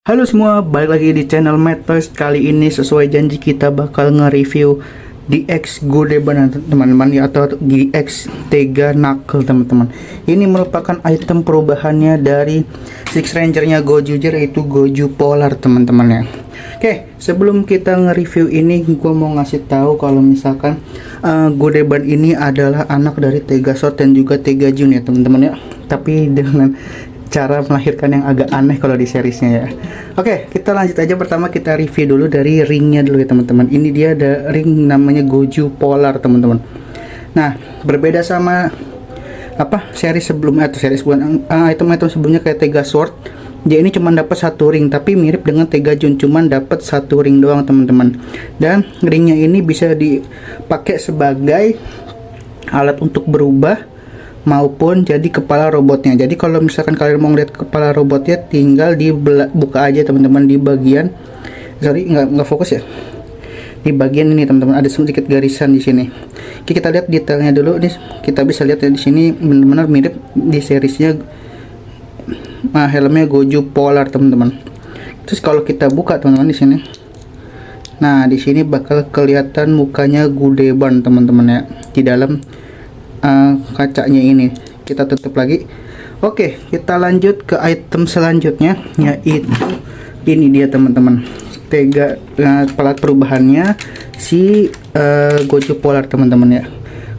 Halo semua, balik lagi di channel Madtoys. Kali ini sesuai janji kita bakal nge-review DX Godeban teman-teman ya, atau DX Tega Knuckle teman-teman. Ini merupakan item perubahannya dari Six Ranger-nya Gojuger, yaitu Goju Polar teman-teman ya. Oke, sebelum kita nge-review ini, gue mau ngasih tahu kalau misalkan Godeban ini adalah anak dari Tega Sword dan juga Tega Jun ya teman-teman ya. Tapi dengan cara melahirkan yang agak aneh kalau di seriesnya ya. Oke, kita lanjut aja. Pertama kita review dulu dari ringnya dulu ya teman-teman. Ini dia ada ring namanya Goju Polar teman-teman. Nah, berbeda sama seri sebelumnya atau seri item-item sebelumnya kayak Tega Sword. Dia ini cuma dapat satu ring, tapi mirip dengan Tega Jun, cuma dapat satu ring doang teman-teman. Dan ringnya ini bisa dipakai sebagai alat untuk berubah maupun jadi kepala robotnya. Jadi kalau misalkan kalian mau lihat kepala robotnya, tinggal dibuka aja teman-teman di bagian, nggak fokus ya, di bagian ini teman-teman ada sedikit garisan di sini. Oke, kita lihat detailnya dulu. Ini kita bisa lihat ya, di sini benar-benar mirip di seriesnya helmnya Goju Polar teman-teman. Terus kalau kita buka teman-teman di sini, nah di sini bakal kelihatan mukanya Godeban teman-teman ya, di dalam kacanya ini. Kita tutup lagi. Oke, kita lanjut ke item selanjutnya, yaitu ini dia teman-teman, Tega pelat perubahannya si Goju Polar teman-teman ya,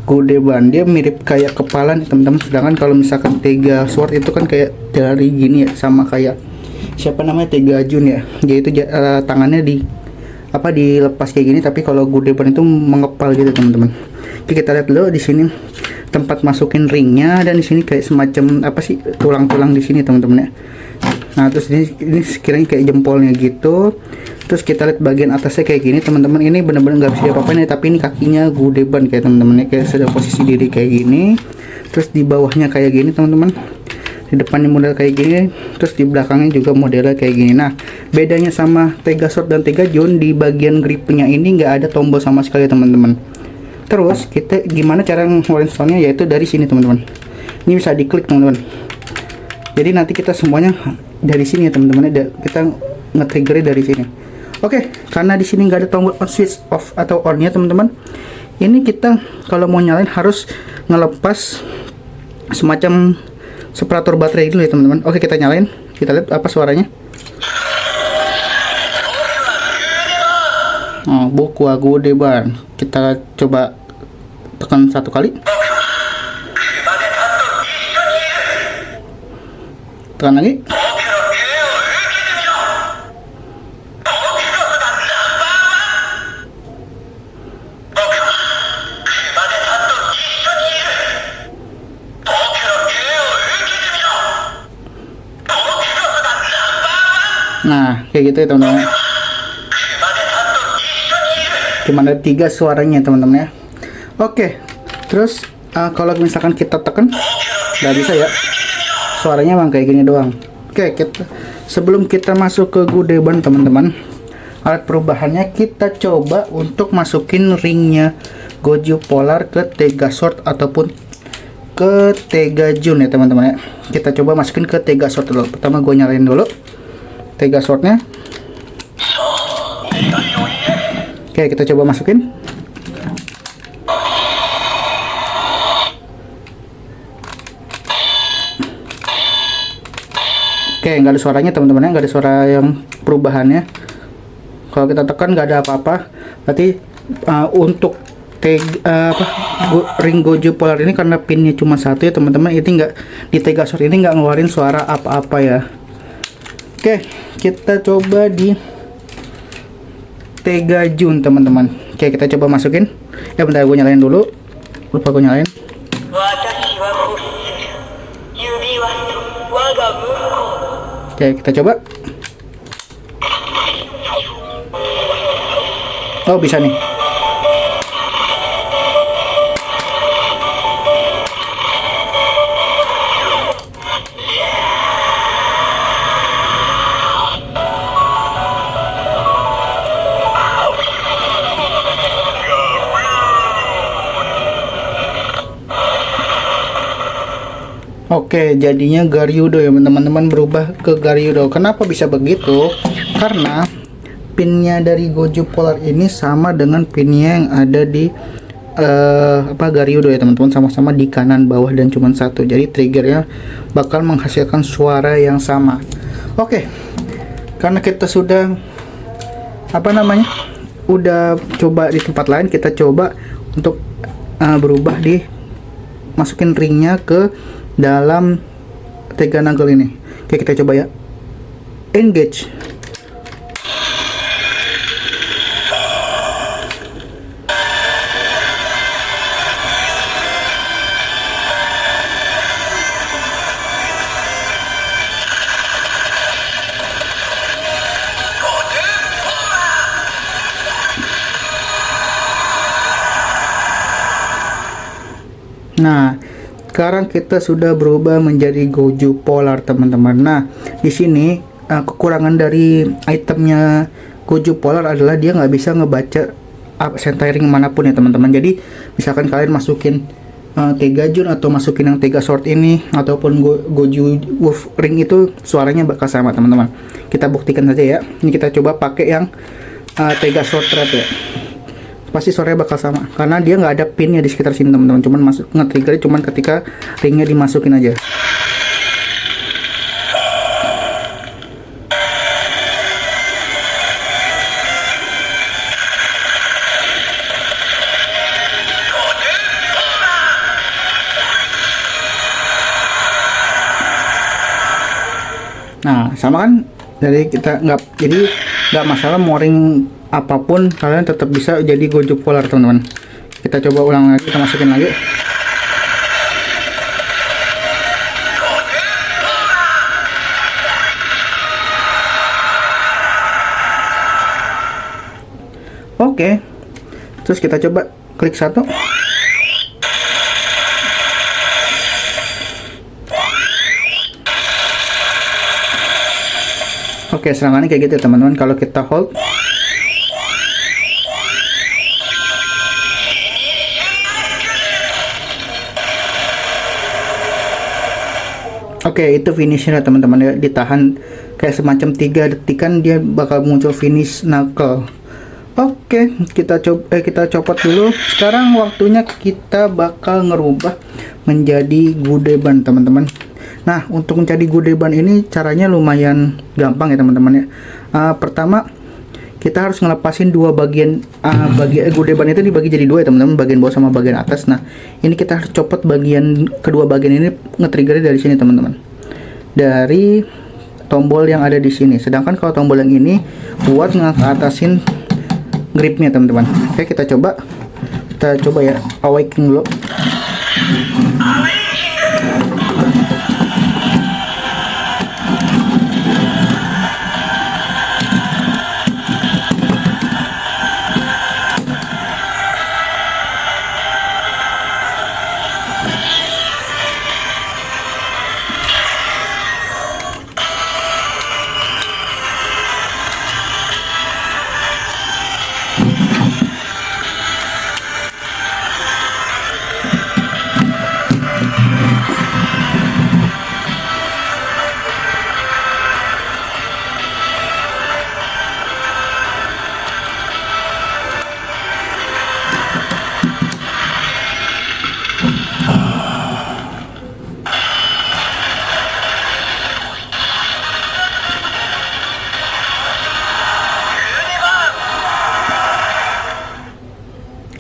Godeban. Dia mirip kayak kepala nih teman-teman, sedangkan kalau misalkan Tega Sword itu kan kayak dari gini ya, sama kayak siapa namanya Tega Jun ya, yaitu tangannya dilepas kayak gini, tapi kalau Godeban itu mengepal gitu teman-teman. Oke, kita lihat dulu di sini tempat masukin ringnya, dan di sini kayak semacam tulang-tulang di sini teman-teman ya. Nah, terus ini sekiranya kayak jempolnya gitu. Terus kita lihat bagian atasnya kayak gini teman-teman. Ini benar-benar nggak bisa diapa-apain ya, tapi ini kakinya Godeban kayak teman-teman ya, kayak sedang posisi diri kayak gini. Terus di bawahnya kayak gini teman-teman. Di depannya model kayak gini, terus di belakangnya juga modelnya kayak gini. Nah, bedanya sama Tega Sword dan Tega Jun, di bagian gripnya ini nggak ada tombol sama sekali teman-teman. Terus kita gimana cara ngeluarin soundnya, yaitu dari sini teman-teman. Ini bisa diklik teman-teman. Jadi nanti kita semuanya dari sini ya teman-teman. Kita nge-triggernya dari sini. Oke, karena di sini nggak ada tombol on, switch off atau on-nya teman-teman. Ini kita kalau mau nyalain harus ngelepas semacam separator baterai dulu ya teman-teman. Oke, kita nyalain. Kita lihat apa suaranya. Oh, buku Godeban. Kita coba tekan satu kali. Tekan lagi. Nah, kayak gitu ya teman-teman. Cuma ada 3 suaranya teman-teman ya. Oke, terus kalau misalkan kita tekan nggak bisa ya, suaranya emang kayak gini doang. Oke, sebelum kita masuk ke Godeban teman-teman, alat perubahannya kita coba untuk masukin ringnya Goju Polar ke Tega Sword ataupun ke Tega Jun ya teman-teman ya. Kita coba masukin ke Tega Sword dulu. Pertama gue nyalain dulu Tega Swordnya. Oke, kita coba masukin. Oke, nggak ada suaranya teman-teman ya, nggak ada suara yang perubahannya. Kalau kita tekan nggak ada apa-apa. Berarti untuk ring Goju Polar ini, karena pinnya cuma satu ya teman-teman, ini nggak di Tega Sword ini nggak ngeluarin suara apa-apa ya. Oke, kita coba di Tega Jun teman-teman. Oke, kita coba masukin. Ya bentar, gue nyalain dulu. Lupa gue nyalain. Oke, kita coba. Oh, bisa nih. Oke, jadinya Garyudo ya teman-teman, berubah ke Garyudo. Kenapa bisa begitu? Karena pinnya dari Goju Polar ini sama dengan pinnya yang ada di Garyudo ya teman-teman, sama-sama di kanan bawah dan cuma satu. Jadi triggernya bakal menghasilkan suara yang sama. Oke, karena kita sudah udah coba di tempat lain, kita coba untuk berubah di masukin ringnya ke dalam Tega Nagel ini. Oke, kita coba ya. Engage. Nah, sekarang kita sudah berubah menjadi Goju Polar teman-teman. Nah, di sini kekurangan dari itemnya Goju Polar adalah dia nggak bisa ngebaca centering manapun ya teman-teman. Jadi misalkan kalian masukin Tega Jun atau masukin yang Tega Sword ini ataupun Goju Wolf Ring, itu suaranya bakal sama teman-teman. Kita buktikan saja ya. Ini kita coba pakai yang Tega Sword Red ya. Pasti suaranya bakal sama karena dia nggak ada pinnya di sekitar sini teman-teman, cuman masuk nge-trigger cuman ketika ringnya dimasukin aja. Nah, sama kan, jadi nggak masalah mau ring apapun, kalian tetap bisa jadi Goju Polar teman-teman. Kita coba ulang lagi, kita masukin lagi. Oke, terus kita coba klik satu. Oke, serangannya kayak gitu teman-teman. Kalau kita hold, oke, itu finishnya teman-teman ya, ditahan kayak semacam 3 detikan dia bakal muncul finish knuckle. Oke, kita copot dulu. Sekarang waktunya kita bakal ngerubah menjadi Gudeban teman-teman. Nah, untuk menjadi Gudeban ini caranya lumayan gampang ya teman-teman ya. Pertama, kita harus ngelepasin dua bagian Gudeban itu dibagi jadi dua ya teman-teman, bagian bawah sama bagian atas. Nah, ini kita harus copot kedua bagian ini, nge-triggernya dari sini teman-teman, dari tombol yang ada di sini. Sedangkan kalau tombol yang ini buat ngatasin gripnya teman-teman. Oke, kita coba ya, awakening dulu.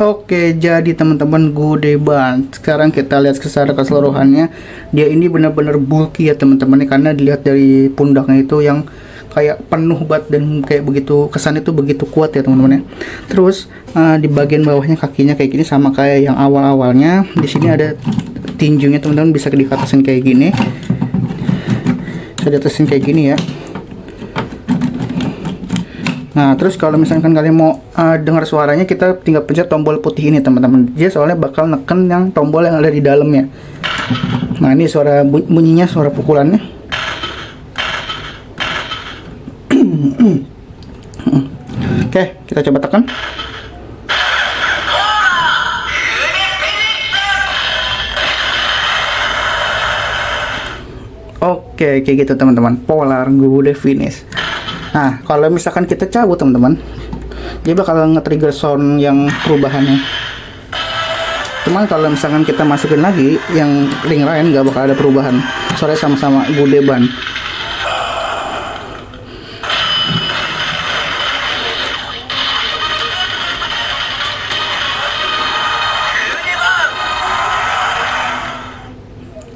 Oke, jadi teman-teman Gudeban. Sekarang kita lihat secara keseluruhannya. Dia ini benar-benar bulky ya teman-teman, karena dilihat dari pundaknya itu yang kayak penuh banget dan kayak begitu, kesan itu begitu kuat ya teman-teman ya. Terus di bagian bawahnya kakinya kayak gini sama kayak yang awal-awalnya. Di sini ada tinjunya teman-teman, bisa diatasin kayak gini. Bisa diatasin kayak gini ya. Nah, terus kalau misalkan kalian mau dengar suaranya, kita tinggal pencet tombol putih ini teman-teman. Dia soalnya bakal neken yang tombol yang ada di dalamnya. Nah, ini suara bunyinya, suara pukulannya. Oke, kita coba tekan. Oke, kayak gitu teman-teman, polar gude finish. Nah, kalau misalkan kita cabut teman-teman, dia bakal nge-trigger sound yang perubahannya. Cuman kalau misalkan kita masukin lagi yang ring lain, nggak bakal ada perubahan. Soalnya sama-sama gude ban.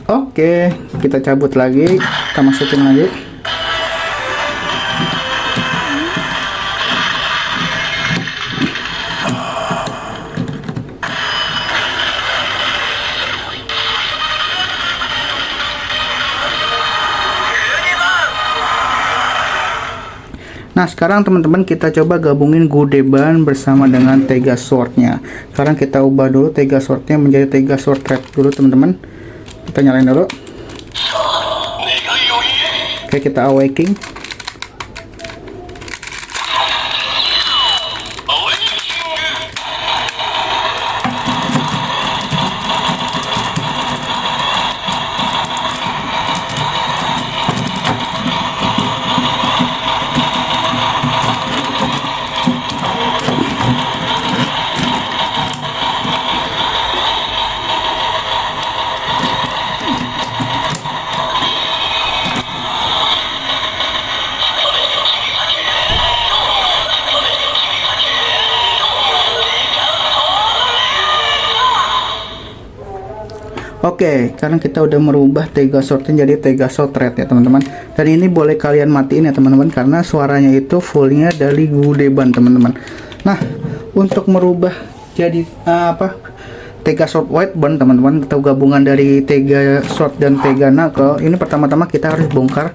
Oke, kita cabut lagi, kita masukin lagi. Nah, sekarang teman-teman kita coba gabungin gude ban bersama dengan Tega Sword-nya. Sekarang kita ubah dulu Tega Sword-nya menjadi Tega Sword Red dulu teman-teman. Kita nyalain dulu. Oke, kita awakening. Oke, sekarang kita udah merubah Tega Sword-nya jadi Tega Sword Red ya teman-teman. Dan ini boleh kalian matiin ya teman-teman, karena suaranya itu fullnya dari gude ban teman-teman. Nah, untuk merubah jadi Tega Sword White ban teman-teman, atau gabungan dari Tega Sword dan Tega Knuckle, ini pertama-tama kita harus bongkar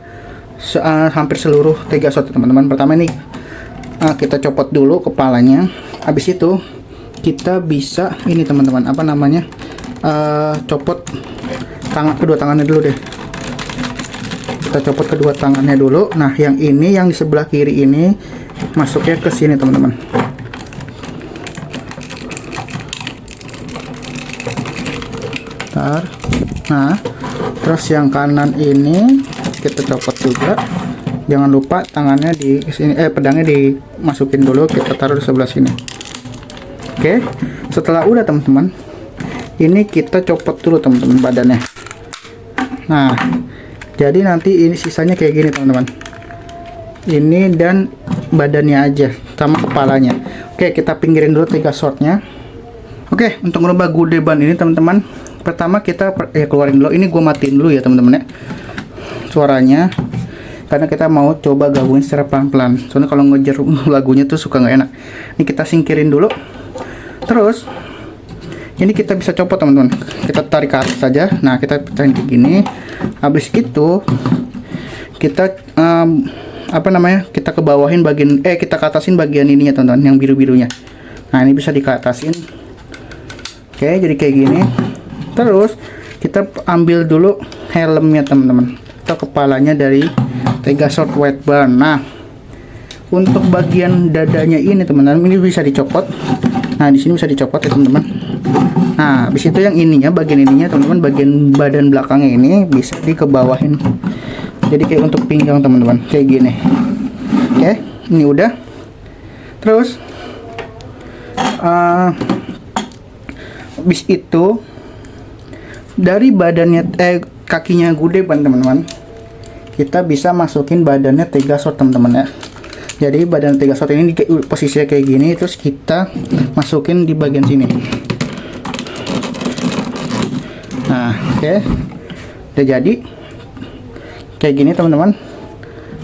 hampir seluruh Tega Sword teman-teman. Pertama ini kita copot dulu kepalanya. Habis itu kita bisa ini teman-teman, copot kedua tangannya dulu deh. Kita copot kedua tangannya dulu. Nah, yang ini yang di sebelah kiri ini masuknya ke sini teman-teman. Nah, terus yang kanan ini kita copot juga. Jangan lupa tangannya di sini, pedangnya dimasukin dulu, kita taruh di sebelah sini. Oke, setelah udah teman-teman, ini kita copot dulu teman-teman badannya. Nah, jadi nanti ini sisanya kayak gini teman-teman. Ini dan badannya aja sama kepalanya. Oke, kita pinggirin dulu Tega Sword-nya. Oke, untuk merubah gude ban ini teman-teman, pertama kita keluarin dulu. Ini gue matiin dulu ya teman-teman ya, suaranya, karena kita mau coba gabungin secara pelan-pelan. Soalnya kalau ngejar lagunya tuh suka nggak enak. Ini kita singkirin dulu. Terus ini kita bisa copot teman-teman, kita tarik ke atas saja. Nah, kita pecahin kayak gini. Habis itu kita kita ke bawahin bagian kita ke atasin bagian ininya teman-teman, yang biru-birunya. Nah, ini bisa dikatasin. Oke, jadi kayak gini. Terus kita ambil dulu helmnya teman-teman, atau kepalanya dari Tega Sword White Ban. Nah, untuk bagian dadanya ini teman-teman, ini bisa dicopot. Nah, di sini bisa dicopot ya teman-teman. Nah, habis itu yang ininya, bagian ininya teman-teman, bagian badan belakangnya ini bisa dikebawahin. Jadi kayak untuk pinggang teman-teman, kayak gini. Oke, ini udah. Terus habis itu dari badannya kakinya gude ban teman-teman, kita bisa masukin badannya Tega Sword teman-teman ya. Jadi badan Tega Sword ini posisinya kayak gini, terus kita masukin di bagian sini. Nah, oke, udah jadi kayak gini teman-teman.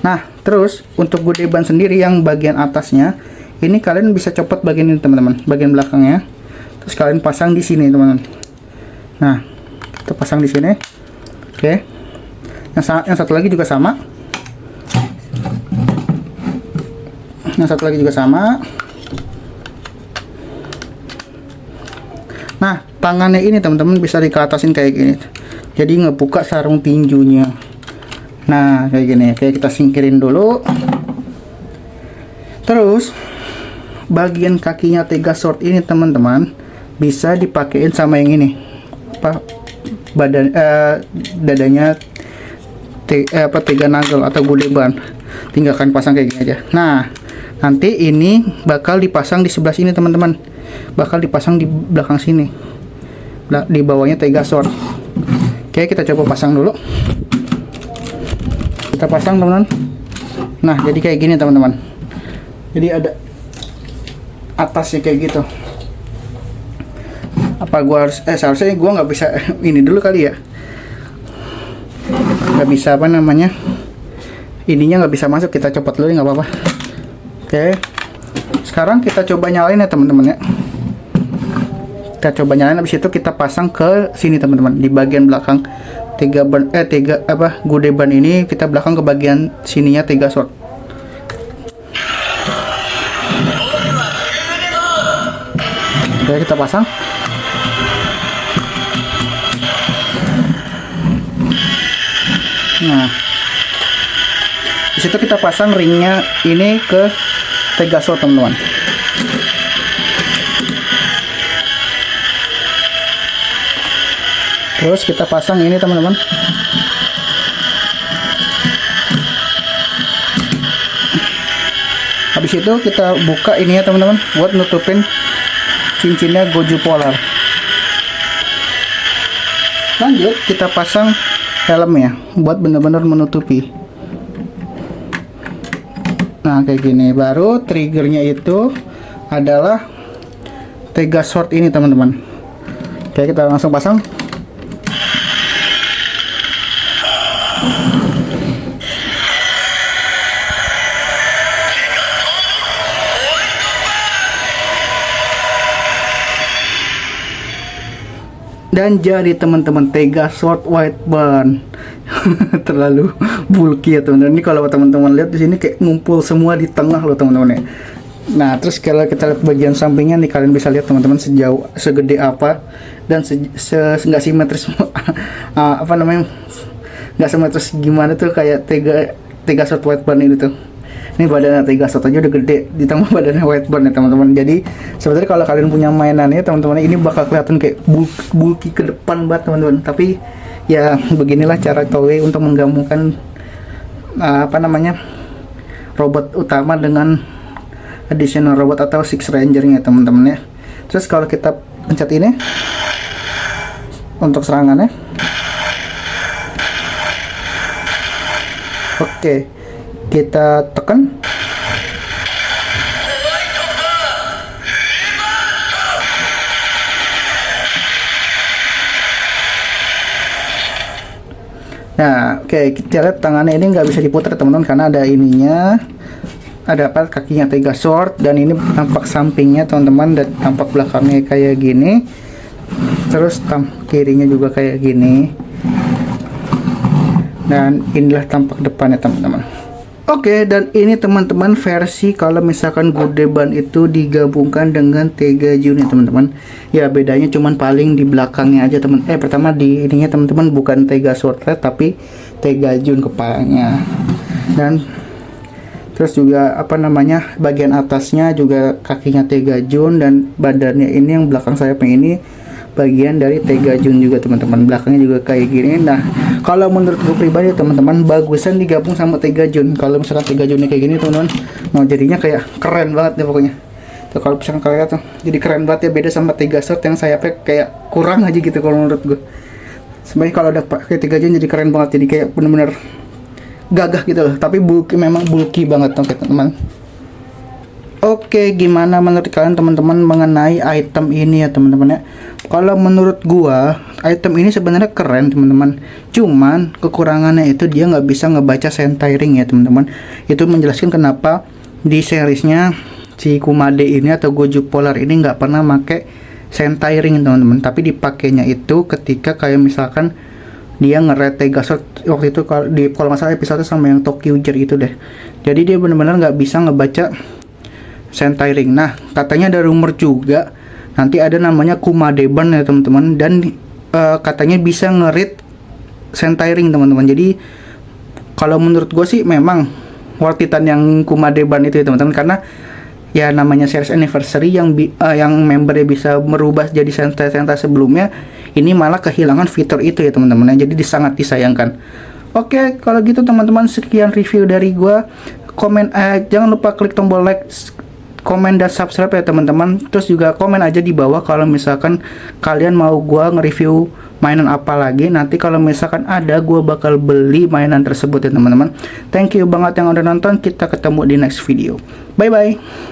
Nah, terus untuk gude ban sendiri yang bagian atasnya ini kalian bisa copot bagian ini teman-teman, bagian belakangnya. Terus kalian pasang di sini teman-teman. Nah, kita pasang di sini. Oke, yang satu lagi juga sama. Yang satu lagi juga sama. Nah, tangannya ini teman-teman bisa dikatasin kayak gini. Jadi ngebuka sarung tinjunya. Nah, kayak gini. Kayak kita singkirin dulu. Terus bagian kakinya Tega Sword ini teman-teman bisa dipakein sama yang ini. Dadanya tiga nagel atau gudeban. Tinggal kalian pasang kayak gini aja. Nah, nanti ini bakal dipasang di sebelah sini teman-teman, bakal dipasang di belakang sini, di bawahnya tega short. Oke, kita coba pasang dulu. Kita pasang teman-teman. Nah, jadi kayak gini teman-teman. Jadi ada atasnya kayak gitu. Apa gua harus seharusnya gua nggak bisa ini dulu kali ya, nggak bisa apa namanya, ininya nggak bisa masuk. Kita copot dulu nggak apa-apa. Oke, sekarang kita coba nyalain ya teman-teman ya. Kita coba nyalain, habis itu kita pasang ke sini teman-teman, di bagian belakang gudeban ini. Kita belakang ke bagian sininya tega short. Oke, kita pasang. Nah, di situ kita pasang ringnya ini ke tega short teman-teman. Terus kita pasang ini teman-teman. Habis itu kita buka ini ya teman-teman, buat nutupin cincinnya Goju Polar. Lanjut kita pasang helmnya buat benar-benar menutupi. Nah, kayak gini. Baru triggernya itu adalah tega short ini teman-teman. Oke, kita langsung pasang. Dan jadi teman-teman, tega short wideband. Terlalu bulky ya teman-teman. Ini kalau teman-teman lihat di sini kayak ngumpul semua di tengah loh teman-teman ya. Nah, terus kalau kita lihat bagian sampingnya nih, kalian bisa lihat teman-teman sejauh segede apa dan nggak simetris. Apa namanya, nggak simetris gimana tuh, kayak tega short wideband ini tuh. Ini badannya tega short aja udah gede, ditambah badannya wideband ya teman-teman. Jadi sebenarnya kalau kalian punya mainannya teman-teman, ini bakal kelihatan kayak bulky ke depan banget teman-teman. Tapi ya beginilah cara Toei untuk menggabungkan apa namanya, robot utama dengan additional robot atau Six Ranger-nya teman-teman ya. Terus kalau kita pencet ini untuk serangannya, oke, kita tekan. Nah, oke, kita lihat tangannya ini nggak bisa diputar teman-teman karena ada ininya, ada apa, kakinya tega short, dan ini tampak sampingnya teman-teman, dan tampak belakangnya kayak gini, terus kirinya juga kayak gini, dan inilah tampak depannya teman-teman. Oke, dan ini teman-teman versi kalau misalkan gudeban itu digabungkan dengan tega jun ya teman-teman. Ya bedanya cuman paling di belakangnya aja teman. Pertama di ininya teman-teman bukan tega short thread tapi tega jun kepalanya. Dan terus juga apa namanya, bagian atasnya juga kakinya tega jun, dan badannya ini yang belakang sayapnya ini bagian dari tega jun juga teman-teman. Belakangnya juga kayak gini. Nah, kalau menurut gue pribadi teman-teman, bagusan digabung sama tega jun. Kalau misalkan tega junnya kayak gini teman-teman, mau jadinya kayak keren banget deh pokoknya. Tuh, kalau misalkan kalian tuh jadi keren banget ya, beda sama tega short yang sayapnya kayak kurang aja gitu kalau menurut gue. Sebenarnya kalau ada pakai tega jun jadi keren banget, jadi kayak bener-bener gagah gitu loh. Tapi bulky, memang bulky banget teman-teman. Oke, gimana menurut kalian teman-teman mengenai item ini ya teman-teman ya? Kalau menurut gua, item ini sebenarnya keren teman-teman. Cuman kekurangannya itu dia nggak bisa ngebaca sentiring ya teman-teman. Itu menjelaskan kenapa di seriesnya si Kumade ini atau Goju Polar ini nggak pernah make sentiring teman-teman. Tapi dipakainya itu ketika kayak misalkan dia nge-raid tega short waktu itu, kalau nggak salah episode sama yang Tokyo Jer itu deh. Jadi dia benar-benar nggak bisa ngebaca sentiring. Nah, katanya ada rumor juga nanti ada namanya Kumadeban ya teman-teman, dan katanya bisa ngerit sentiring teman-teman. Jadi kalau menurut gue sih memang worth it-an yang Kumadeban itu ya teman-teman, karena ya namanya series anniversary yang membernya bisa merubah jadi sentai-sentai sebelumnya, ini malah kehilangan fitur itu ya teman-teman. Jadi sangat disayangkan. Oke, kalau gitu teman-teman, sekian review dari gua. Jangan lupa klik tombol like, komen dan subscribe ya teman-teman. Terus juga komen aja di bawah kalau misalkan kalian mau gua nge-review mainan apa lagi. Nanti kalau misalkan ada, gua bakal beli mainan tersebut ya teman-teman. Thank you banget yang udah nonton. Kita ketemu di next video. Bye bye.